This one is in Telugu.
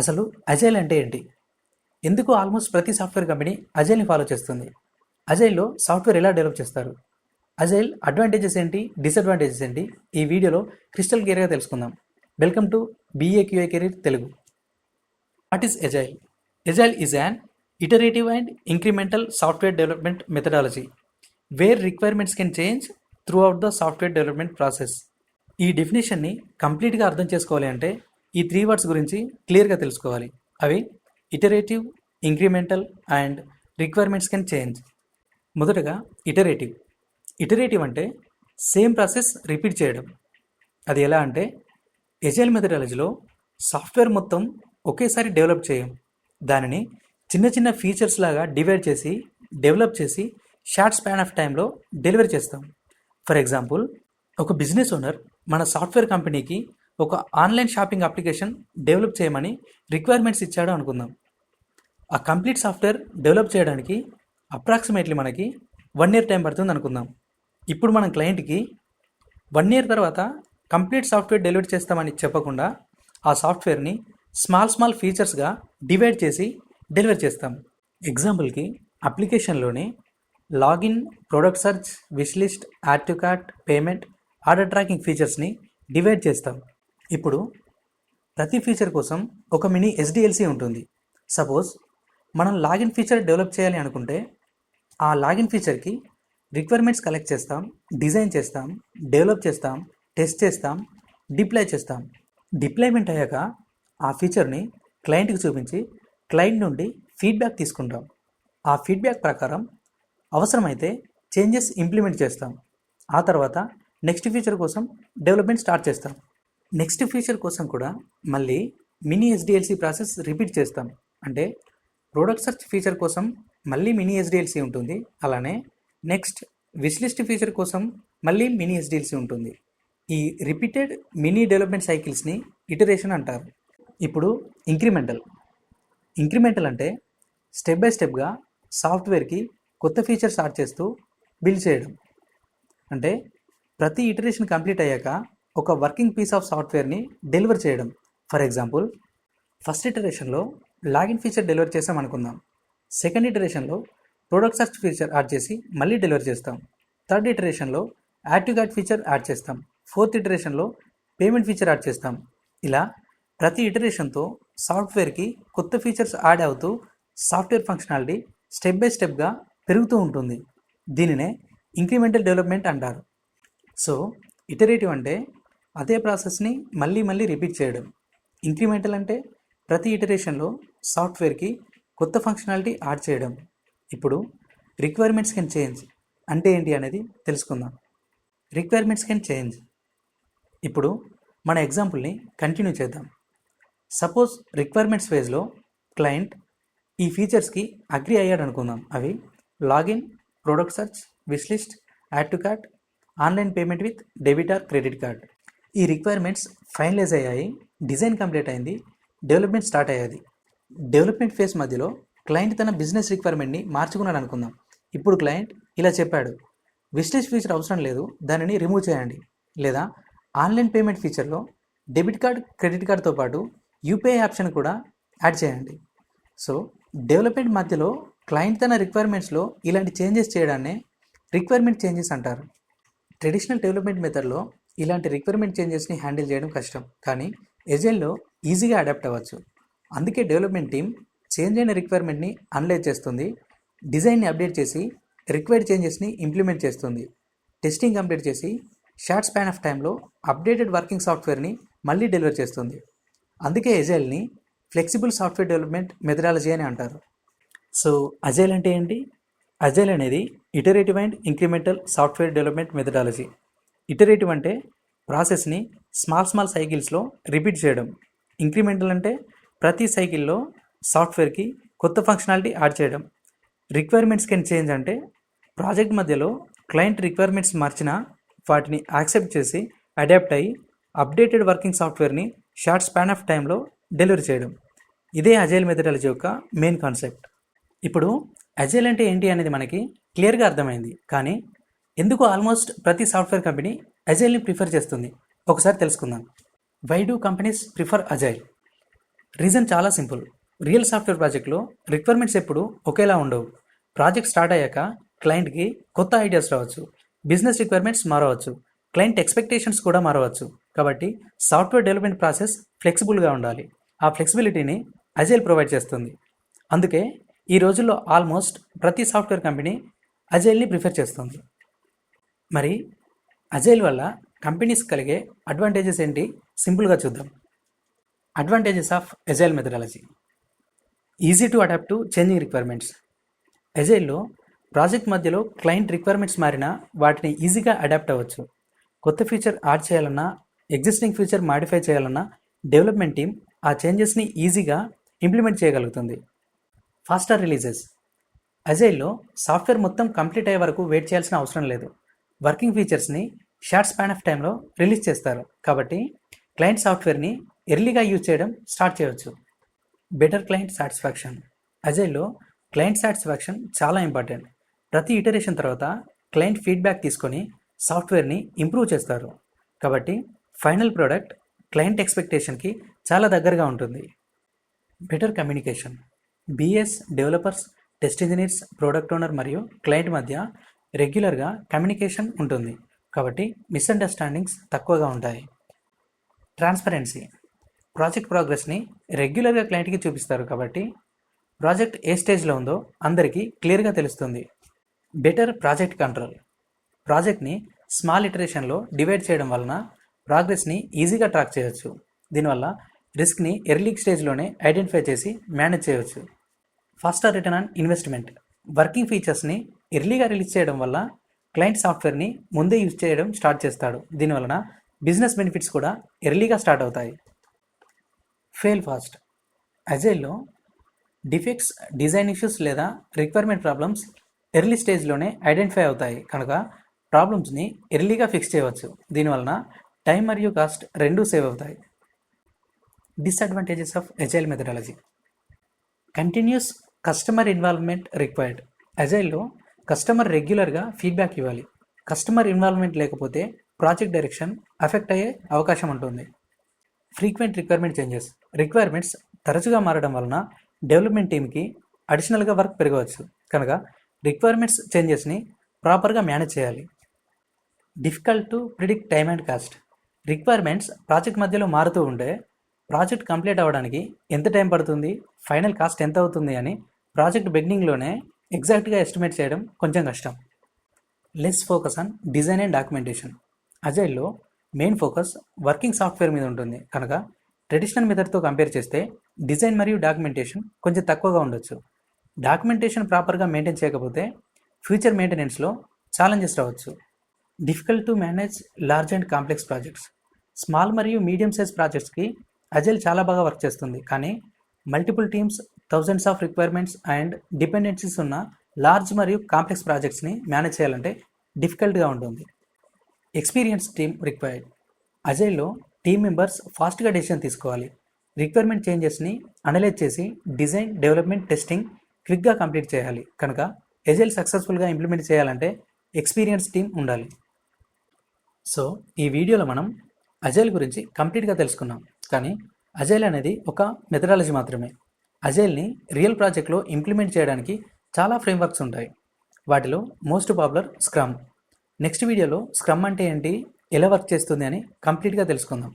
అసలు అజైల్ అంటే ఏంటి? ఎందుకు ఆల్మోస్ట్ ప్రతి సాఫ్ట్వేర్ కంపెనీ అజైల్ని ఫాలో చేస్తుంది? అజైల్లో సాఫ్ట్వేర్ ఎలా డెవలప్ చేస్తారు? అజైల్ అడ్వాంటేజెస్ ఏంటి, డిసడ్వాంటేజెస్ ఏంటి? ఈ వీడియోలో క్రిస్టల్ క్లియర్గా తెలుసుకుందాం. Welcome to BAQA career Telugu. What is agile? Agile is an iterative and incremental software development methodology where requirements can change throughout the software development process. ఈ డెఫినేషన్ని కంప్లీట్గా అర్థం చేసుకోవాలి అంటే ఈ 3 వర్డ్స్ గురించి క్లియర్గా తెలుసుకోవాలి. అవి iterative, incremental and requirements can change. మొదటగా ఇటరేటివ్. ఇటరేటివ్ అంటే సేమ్ ప్రాసెస్ రిపీట్ చేయడం. అది ఎలా అంటే ఎజైల్ మెథడాలజీలో సాఫ్ట్వేర్ మొత్తం ఒకేసారి డెవలప్ చేయం. దానిని చిన్న చిన్న ఫీచర్స్ లాగా డివైడ్ చేసి డెవలప్ చేసి షార్ట్ స్పాన్ ఆఫ్ టైంలో డెలివరీ చేస్తాం. ఫర్ ఎగ్జాంపుల్, ఒక బిజినెస్ ఓనర్ మన సాఫ్ట్వేర్ కంపెనీకి ఒక ఆన్లైన్ షాపింగ్ అప్లికేషన్ డెవలప్ చేయమని రిక్వైర్మెంట్స్ ఇచ్చాడు అనుకుందాం. ఆ కంప్లీట్ సాఫ్ట్వేర్ డెవలప్ చేయడానికి అప్రాక్సిమేట్లీ మనకి 1 year టైం పడుతుంది అనుకుందాం. ఇప్పుడు మనం క్లయింట్కి 1 year తర్వాత కంప్లీట్ సాఫ్ట్వేర్ డెలివరీ చేస్తామని చెప్పకుండా ఆ సాఫ్ట్వేర్ని స్మాల్ ఫీచర్స్గా డివైడ్ చేసి డెలివరీ చేస్తాం. ఎగ్జాంపుల్కి అప్లికేషన్లోనే login, product search, wish list, add to cart, payment, order tracking ఫీచర్స్ని డివైడ్ చేస్తాం. ఇప్పుడు ప్రతి ఫీచర్ కోసం ఒక మినీ SDLC ఉంటుంది. సపోజ్ మనం లాగిన్ ఫీచర్ డెవలప్ చేయాలి అనుకుంటే ఆ లాగిన్ ఫీచర్కి రిక్వైర్మెంట్స్ కలెక్ట్ చేస్తాం, డిజైన్ చేస్తాం, డెవలప్ చేస్తాం, టెస్ట్ చేస్తాం, డిప్లాయ్ చేస్తాం. డిప్లాయ్మెంట్ అయ్యాక ఆ ఫీచర్ని క్లయింట్కి చూపించి క్లయింట్ నుండి ఫీడ్బ్యాక్ తీసుకుంటాం. ఆ ఫీడ్బ్యాక్ ప్రకారం అవసరమైతే చేంజెస్ ఇంప్లిమెంట్ చేస్తాం. ఆ తర్వాత నెక్స్ట్ ఫీచర్ కోసం డెవలప్మెంట్ స్టార్ట్ చేస్తాం. నెక్స్ట్ ఫీచర్ కోసం కూడా మళ్ళీ మినీ SDLC ప్రాసెస్ రిపీట్ చేస్తాం. అంటే ప్రోడక్ట్ సర్చ్ ఫీచర్ కోసం మళ్ళీ మినీ SDLC ఉంటుంది. అలానే నెక్స్ట్ విష్ లిస్ట్ ఫీచర్ కోసం మళ్ళీ మినీ SDLC ఉంటుంది. ఈ రిపీటెడ్ మినీ డెవలప్మెంట్ సైకిల్స్ని ఇటరేషన్ అంటారు. ఇప్పుడు ఇంక్రిమెంటల్ అంటే స్టెప్ బై స్టెప్గా సాఫ్ట్వేర్కి కొత్త ఫీచర్స్ యాడ్ చేస్తూ బిల్డ్ చేయడం. అంటే ప్రతి ఇటరేషన్ కంప్లీట్ అయ్యాక ఒక వర్కింగ్ పీస్ ఆఫ్ సాఫ్ట్వేర్ని డెలివర్ చేయడం. ఫర్ ఎగ్జాంపుల్, ఫస్ట్ ఇటరేషన్లో లాగిన్ ఫీచర్ డెలివర్ చేసాం అనుకుందాం. సెకండ్ ఇటరేషన్లో ప్రోడక్ట్ సర్చ్ ఫీచర్ యాడ్ చేసి మళ్ళీ డెలివర్ చేస్తాం. థర్డ్ ఇటరేషన్లో add to cart feature add చేస్తాం. ఫోర్త్ ఇటరేషన్లో పేమెంట్ ఫీచర్ యాడ్ చేస్తాం. ఇలా ప్రతి ఇటరేషన్తో సాఫ్ట్వేర్కి కొత్త ఫీచర్స్ యాడ్ అవుతూ సాఫ్ట్వేర్ ఫంక్షనాలిటీ స్టెప్ బై స్టెప్గా పెరుగుతూ ఉంటుంది. దీనినే ఇంక్రిమెంటల్ డెవలప్మెంట్ అంటారు. సో ఇటరేటివ్ అంటే అదే ప్రాసెస్ని మళ్ళీ రిపీట్ చేయడం. ఇంక్రిమెంటల్ అంటే ప్రతి ఇటరేషన్లో సాఫ్ట్వేర్కి కొత్త ఫంక్షనాలిటీ యాడ్ చేయడం. ఇప్పుడు రిక్వైర్మెంట్స్ కెన్ చేంజ్ అంటే ఏంటి అనేది తెలుసుకుందాం. Requirements can change. ఇప్పుడు మన ఎగ్జాంపుల్ని కంటిన్యూ చేద్దాం. సపోజ్ రిక్వైర్మెంట్స్ ఫేజ్లో క్లయింట్ ఈ ఫీచర్స్కి అగ్రి అయ్యాడు అనుకుందాం. అవి login, product search, wish list, add to cart, online payment with debit or credit card. ఈ రిక్వైర్మెంట్స్ ఫైనలైజ్ అయ్యాయి, డిజైన్ కంప్లీట్ అయింది, డెవలప్మెంట్ స్టార్ట్ అయ్యేది. డెవలప్మెంట్ ఫేజ్ మధ్యలో క్లయింట్ తన బిజినెస్ రిక్వైర్మెంట్ని మార్చుకున్నాడు అనుకుందాం. ఇప్పుడు క్లయింట్ ఇలా చెప్పాడు, విష్ లిస్ట్ ఫీచర్ అవసరం లేదు, దానిని రిమూవ్ చేయండి. లేదా ఆన్లైన్ పేమెంట్ ఫీచర్లో డెబిట్ కార్డ్, క్రెడిట్ కార్డ్తో పాటు UPI ఆప్షన్ కూడా యాడ్ చేయండి. సో డెవలప్మెంట్ మధ్యలో క్లయింట్ తన రిక్వైర్మెంట్స్లో ఇలాంటి చేంజెస్ చేయడాన్నే రిక్వైర్మెంట్ చేంజెస్ అంటారు. ట్రెడిషనల్ డెవలప్మెంట్ మెథడ్లో ఇలాంటి రిక్వైర్మెంట్ చేంజెస్ని హ్యాండిల్ చేయడం కష్టం, కానీ ఎజైల్లో ఈజీగా అడాప్ట్ అవ్వచ్చు. అందుకే డెవలప్మెంట్ టీమ్ చేంజ్ అయిన రిక్వైర్మెంట్ని అనలైజ్ చేస్తుంది, డిజైన్ని అప్డేట్ చేసి రిక్వైర్డ్ చేంజెస్ని ఇంప్లిమెంట్ చేస్తుంది, టెస్టింగ్ కంప్లీట్ చేసి షార్ట్ స్పాన్ ఆఫ్ టైంలో అప్డేటెడ్ వర్కింగ్ సాఫ్ట్వేర్ని మళ్ళీ డెలివర్ చేస్తుంది. అందుకే అజైల్ని ఫ్లెక్సిబుల్ సాఫ్ట్వేర్ డెవలప్మెంట్ మెథడాలజీ అని అంటారు. సో అజైల్ అంటే ఏంటి? అజైల్ అనేది iterative and incremental software development methodology. Iterative అంటే ప్రాసెస్ని స్మాల్ సైకిల్స్లో రిపీట్ చేయడం. ఇంక్రిమెంటల్ అంటే ప్రతి సైకిల్లో సాఫ్ట్వేర్కి కొత్త ఫంక్షనాలిటీ యాడ్ చేయడం. రిక్వైర్మెంట్స్ కెన్ చేంజ్ అంటే ప్రాజెక్ట్ మధ్యలో క్లయింట్ రిక్వైర్మెంట్స్ మార్చినా వాటిని యాక్సెప్ట్ చేసి అడాప్ట్ అయ్యి అప్డేటెడ్ వర్కింగ్ సాఫ్ట్వేర్ని షార్ట్ స్పాన్ ఆఫ్ టైంలో డెలివరీ చేయడం. ఇదే అజైల్ మెథడాలజీ యొక్క మెయిన్ కాన్సెప్ట్. ఇప్పుడు అజైల్ అంటే ఏంటి అనేది మనకి క్లియర్గా అర్థమైంది. కానీ ఎందుకు ఆల్మోస్ట్ ప్రతి సాఫ్ట్వేర్ కంపెనీ అజైల్ని ప్రిఫర్ చేస్తుంది ఒకసారి తెలుసుకుందాం. Why do companies prefer agile? Reason చాలా సింపుల్. రియల్ సాఫ్ట్వేర్ ప్రాజెక్ట్లో రిక్వైర్మెంట్స్ ఎప్పుడు ఒకేలా ఉండవు. ప్రాజెక్ట్ స్టార్ట్ అయ్యాక క్లయింట్కి కొత్త ఐడియాస్ రావచ్చు, బిజినెస్ రిక్వైర్మెంట్స్ మారవచ్చు, క్లయింట్ ఎక్స్పెక్టేషన్స్ కూడా మారవచ్చు. కాబట్టి సాఫ్ట్వేర్ డెవలప్మెంట్ ప్రాసెస్ ఫ్లెక్సిబుల్గా ఉండాలి. ఆ ఫ్లెక్సిబిలిటీని అజైల్ ప్రొవైడ్ చేస్తుంది. అందుకే ఈ రోజుల్లో ఆల్మోస్ట్ ప్రతి సాఫ్ట్వేర్ కంపెనీ అజైల్ని ప్రిఫర్ చేస్తుంది. మరి అజైల్ వల్ల కంపెనీస్ కలిగే అడ్వాంటేజెస్ ఏంటి సింపుల్గా చూద్దాం. Advantages of agile methodology: easy to adapt to changing requirements. అజైల్లో ప్రాజెక్ట్ మధ్యలో క్లయింట్ రిక్వైర్మెంట్స్ మారినా వాటిని ఈజీగా అడాప్ట్ అవ్వచ్చు. కొత్త ఫీచర్ యాడ్ చేయాలన్నా, ఎగ్జిస్టింగ్ ఫీచర్ మాడిఫై చేయాలన్నా డెవలప్మెంట్ టీమ్ ఆ చేంజెస్ని ఈజీగా ఇంప్లిమెంట్ చేయగలుగుతుంది. Faster releases. అజైల్లో సాఫ్ట్వేర్ మొత్తం కంప్లీట్ అయ్యే వరకు వెయిట్ చేయాల్సిన అవసరం లేదు. వర్కింగ్ ఫీచర్స్ని షార్ట్ స్పాన్ ఆఫ్ టైంలో రిలీజ్ చేస్తారు. కాబట్టి క్లయింట్ సాఫ్ట్వేర్ని ఎర్లీగా యూజ్ చేయడం స్టార్ట్ చేయవచ్చు. Better client satisfaction. అజైల్లో client satisfaction చాలా ఇంపార్టెంట్. ప్రతి ఇటరేషన్ తర్వాత క్లయింట్ ఫీడ్బ్యాక్ తీసుకొని సాఫ్ట్వేర్ని ఇంప్రూవ్ చేస్తారు. కాబట్టి ఫైనల్ ప్రోడక్ట్ క్లయింట్ ఎక్స్పెక్టేషన్కి చాలా దగ్గరగా ఉంటుంది. Better communication. BAs, developers, test engineers, product owner మరియు క్లయింట్ మధ్య రెగ్యులర్గా కమ్యూనికేషన్ ఉంటుంది. కాబట్టి మిస్అండర్స్టాండింగ్స్ తక్కువగా ఉంటాయి. ట్రాన్స్పరెన్సీ. ప్రాజెక్ట్ ప్రోగ్రెస్ని రెగ్యులర్గా క్లయింట్కి చూపిస్తారు. కాబట్టి ప్రాజెక్ట్ ఏ స్టేజ్లో ఉందో అందరికీ క్లియర్గా తెలుస్తుంది. Better project control. ప్రాజెక్ట్ని స్మాల్ ఇటరేషన్లో డివైడ్ చేయడం వలన ప్రోగ్రెస్ని ఈజీగా ట్రాక్ చేయవచ్చు. దీనివల్ల రిస్క్ని ఎర్లీ స్టేజ్లోనే ఐడెంటిఫై చేసి మేనేజ్ చేయవచ్చు. Faster return on investment. Working ఫీచర్స్ని ఎర్లీగా రిలీజ్ చేయడం వల్ల క్లయింట్ సాఫ్ట్వేర్ని ముందే యూజ్ చేయడం స్టార్ట్ చేస్తాడు. దీనివలన బిజినెస్ బెనిఫిట్స్ కూడా ఎర్లీగా స్టార్ట్ అవుతాయి. Fail fast. అజైల్లో డిఫెక్ట్స్, డిజైన్ ఇష్యూస్ లేదా రిక్వైర్మెంట్ ప్రాబ్లమ్స్ ఎర్లీ స్టేజ్లోనే ఐడెంటిఫై అవుతాయి కనుక ప్రాబ్లమ్స్ని ఎర్లీగా ఫిక్స్ చేయవచ్చు. దీనివలన టైం మరియు కాస్ట్ రెండూ సేవ్ అవుతాయి. Disadvantages of agile methodology: continuous customer involvement required. అజైల్లో కస్టమర్ రెగ్యులర్గా ఫీడ్బ్యాక్ ఇవ్వాలి. కస్టమర్ ఇన్వాల్వ్మెంట్ లేకపోతే ప్రాజెక్ట్ డైరెక్షన్ అఫెక్ట్ అయ్యే అవకాశం ఉంటుంది. Frequent requirement changes. రిక్వైర్మెంట్స్ తరచుగా మారడం వలన డెవలప్మెంట్ టీమ్కి అడిషనల్గా వర్క్ పెరగవచ్చు కనుక రిక్వైర్మెంట్స్ చేంజెస్ని ప్రాపర్గా మేనేజ్ చేయాలి. Difficult to predict time and cost. Requirements project మధ్యలో మారుతూ ఉంటే ప్రాజెక్ట్ కంప్లీట్ అవ్వడానికి ఎంత టైం పడుతుంది, ఫైనల్ కాస్ట్ ఎంత అవుతుంది అని ప్రాజెక్ట్ బిగినింగ్లోనే ఎగ్జాక్ట్గా ఎస్టిమేట్ చేయడం కొంచెం కష్టం. Less focus on design and documentation. అజైల్లో మెయిన్ ఫోకస్ వర్కింగ్ సాఫ్ట్వేర్ మీద ఉంటుంది కనుక ట్రెడిషనల్ మెథడ్తో కంపేర్ చేస్తే డిజైన్ మరియు డాక్యుమెంటేషన్ కొంచెం తక్కువగా ఉండొచ్చు. డాక్యుమెంటేషన్ ప్రాపర్గా మెయింటైన్ చేయకపోతే ఫ్యూచర్ మెయింటెనెన్స్లో ఛాలెంజెస్ రావచ్చు. Difficult to manage large and complex projects. Small మరియు మీడియం సైజ్ ప్రాజెక్ట్స్కి అజైల్ చాలా బాగా వర్క్ చేస్తుంది. కానీ multiple teams, thousands of requirements and dependencies ఉన్న లార్జ్ మరియు కాంప్లెక్స్ ప్రాజెక్ట్స్ని మేనేజ్ చేయాలంటే డిఫికల్ట్గా ఉంటుంది. Experience team required. అజైల్లో టీమ్ మెంబర్స్ ఫాస్ట్గా డెసిషన్ తీసుకోవాలి. రిక్వైర్మెంట్ చేంజెస్ని అనలైజ్ చేసి డిజైన్, డెవలప్మెంట్, టెస్టింగ్ క్విక్గా కంప్లీట్ చేయాలి. కనుక అజైల్ సక్సెస్ఫుల్గా ఇంప్లిమెంట్ చేయాలంటే ఎక్స్పీరియన్స్ టీమ్ ఉండాలి. సో ఈ వీడియోలో మనం అజైల్ గురించి కంప్లీట్గా తెలుసుకున్నాం. కానీ అజైల్ అనేది ఒక మెథడాలజీ మాత్రమే. అజైల్ని రియల్ ప్రాజెక్ట్లో ఇంప్లిమెంట్ చేయడానికి చాలా ఫ్రేమ్వర్క్స్ ఉంటాయి. వాటిలో మోస్ట్ పాపులర్ స్క్రమ్. నెక్స్ట్ వీడియోలో స్క్రమ్ అంటే ఏంటి, ఎలా వర్క్ చేస్తుంది అని కంప్లీట్గా తెలుసుకుందాం.